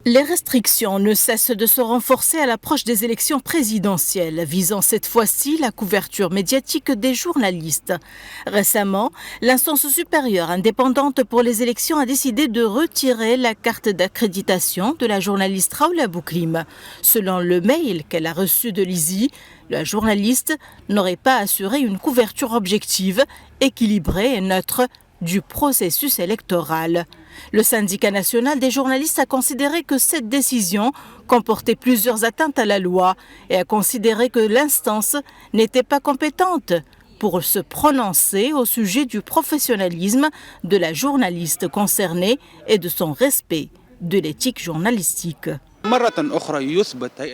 Les restrictions ne cessent de se renforcer à l'approche des élections présidentielles, visant cette fois-ci la couverture médiatique des journalistes. Récemment, l'instance supérieure indépendante pour les élections a décidé de retirer la carte d'accréditation de la journaliste Raoula Bouklim. Selon le mail qu'elle a reçu de l'ISI, la journaliste n'aurait pas assuré une couverture objective, équilibrée et neutre du processus électoral. Le syndicat national des journalistes a considéré que cette décision comportait plusieurs atteintes à la loi et a considéré que l'instance n'était pas compétente pour se prononcer au sujet du professionnalisme de la journaliste concernée et de son respect de l'éthique journalistique.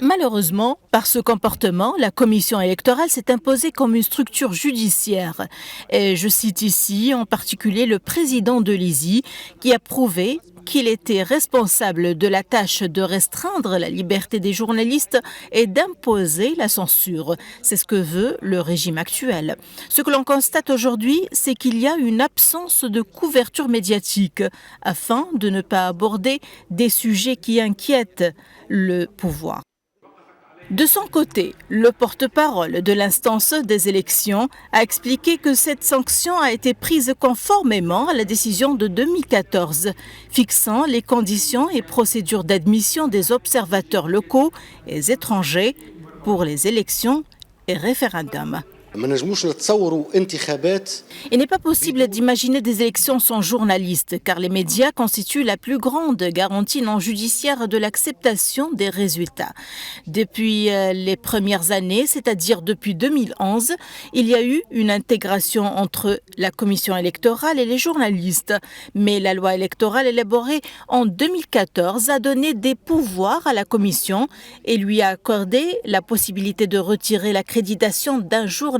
Malheureusement, par ce comportement, la commission électorale s'est imposée comme une structure judiciaire. Et je cite ici en particulier le président de l'ISI qui a prouvé qu'il était responsable de la tâche de restreindre la liberté des journalistes et d'imposer la censure. C'est ce que veut le régime actuel. Ce que l'on constate aujourd'hui, c'est qu'il y a une absence de couverture médiatique afin de ne pas aborder des sujets qui inquiètent le pouvoir. De son côté, le porte-parole de l'instance des élections a expliqué que cette sanction a été prise conformément à la décision de 2014, fixant les conditions et procédures d'admission des observateurs locaux et étrangers pour les élections et référendums. Il n'est pas possible d'imaginer des élections sans journalistes, car les médias constituent la plus grande garantie non judiciaire de l'acceptation des résultats. Depuis les premières années, c'est-à-dire depuis 2011, il y a eu une intégration entre la commission électorale et les journalistes. Mais la loi électorale élaborée en 2014 a donné des pouvoirs à la commission et lui a accordé la possibilité de retirer l'accréditation d'un journaliste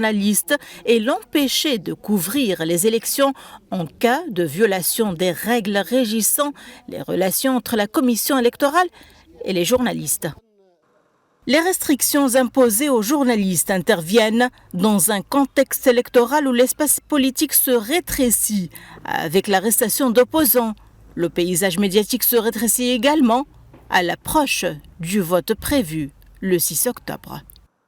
et l'empêcher de couvrir les élections en cas de violation des règles régissant les relations entre la commission électorale et les journalistes. Les restrictions imposées aux journalistes interviennent dans un contexte électoral où l'espace politique se rétrécit avec l'arrestation d'opposants. Le paysage médiatique se rétrécit également à l'approche du vote prévu le 6 octobre.